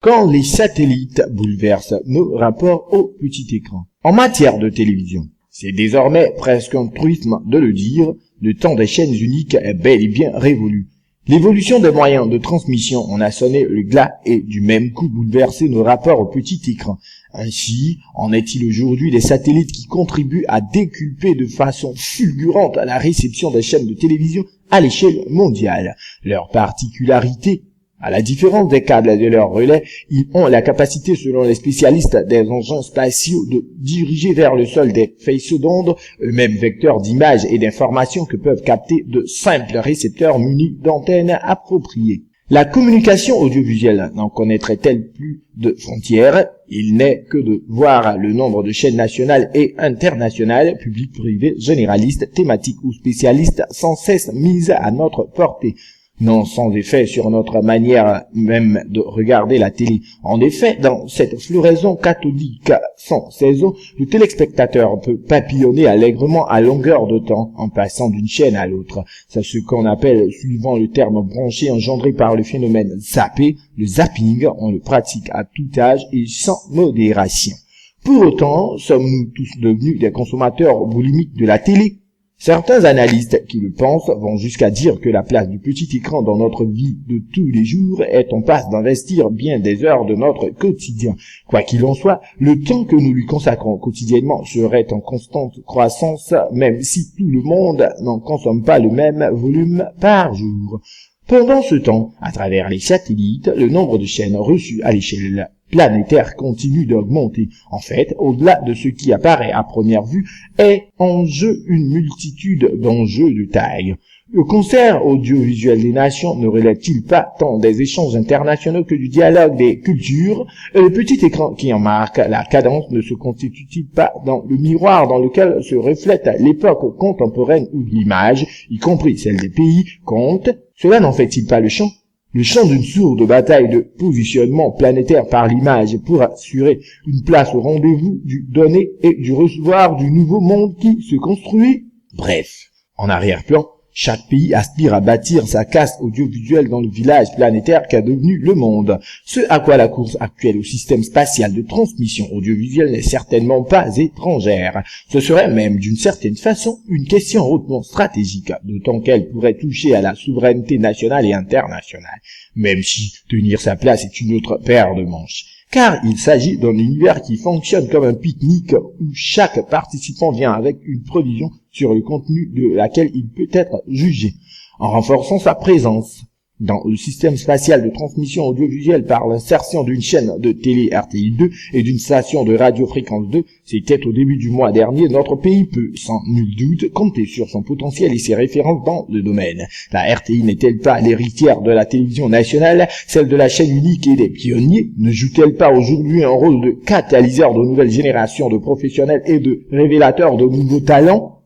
Quand les satellites bouleversent nos rapports au petit écran. En matière de télévision, c'est désormais presque un truisme de le dire, le temps des chaînes uniques est bel et bien révolu. L'évolution des moyens de transmission en a sonné le glas et du même coup bouleversé nos rapports au petit écran. Ainsi, en est-il aujourd'hui des satellites qui contribuent à décupler de façon fulgurante la réception des chaînes de télévision à l'échelle mondiale. Leur particularité, à la différence des câbles et de leurs relais, ils ont la capacité, selon les spécialistes des engins spatiaux, de diriger vers le sol des faisceaux d'ondes, eux-mêmes vecteurs d'images et d'informations que peuvent capter de simples récepteurs munis d'antennes appropriées. La communication audiovisuelle n'en connaîtrait-elle plus de frontières? Il n'est que de voir le nombre de chaînes nationales et internationales, publiques, privées, généralistes, thématiques ou spécialistes, sans cesse mises à notre portée. Non sans effet sur notre manière même de regarder la télé. En effet, dans cette floraison cathodique sans saison, le téléspectateur peut papillonner allègrement à longueur de temps en passant d'une chaîne à l'autre. C'est ce qu'on appelle, suivant le terme branché engendré par le phénomène zappé, le zapping. On le pratique à tout âge et sans modération. Pour autant, sommes-nous tous devenus des consommateurs boulimiques de la télé? Certains analystes qui le pensent vont jusqu'à dire que la place du petit écran dans notre vie de tous les jours est en passe d'investir bien des heures de notre quotidien. Quoi qu'il en soit, le temps que nous lui consacrons quotidiennement serait en constante croissance, même si tout le monde n'en consomme pas le même volume par jour. Pendant ce temps, à travers les satellites, le nombre de chaînes reçues à l'échelle planétaire continue d'augmenter. En fait, au-delà de ce qui apparaît à première vue, est en jeu une multitude d'enjeux de taille. Le concert audiovisuel des nations ne relève-t-il pas tant des échanges internationaux que du dialogue des cultures? Et le petit écran qui en marque la cadence ne se constitue-t-il pas dans le miroir dans lequel se reflète l'époque contemporaine où l'image, y compris celle des pays, compte? Cela n'en fait-il pas le champ? Le champ d'une sourde bataille de positionnement planétaire par l'image pour assurer une place au rendez-vous du donner et du recevoir du nouveau monde qui se construit. Bref, en arrière-plan, chaque pays aspire à bâtir sa caste audiovisuelle dans le village planétaire qu'a devenu le monde. Ce à quoi la course actuelle au système spatial de transmission audiovisuelle n'est certainement pas étrangère. Ce serait même d'une certaine façon une question hautement stratégique, d'autant qu'elle pourrait toucher à la souveraineté nationale et internationale, même si tenir sa place est une autre paire de manches. Car il s'agit d'un univers qui fonctionne comme un pique-nique où chaque participant vient avec une provision sur le contenu de laquelle il peut être jugé, en renforçant sa présence dans le système spatial de transmission audiovisuelle par l'insertion d'une chaîne de télé RTI 2 et d'une station de radio fréquence 2, c'était au début du mois dernier, notre pays peut, sans nul doute, compter sur son potentiel et ses références dans le domaine. La RTI n'est-elle pas l'héritière de la télévision nationale, celle de la chaîne unique et des pionniers? Ne joue-t-elle pas aujourd'hui un rôle de catalyseur de nouvelles générations de professionnels et de révélateurs de nouveaux talents?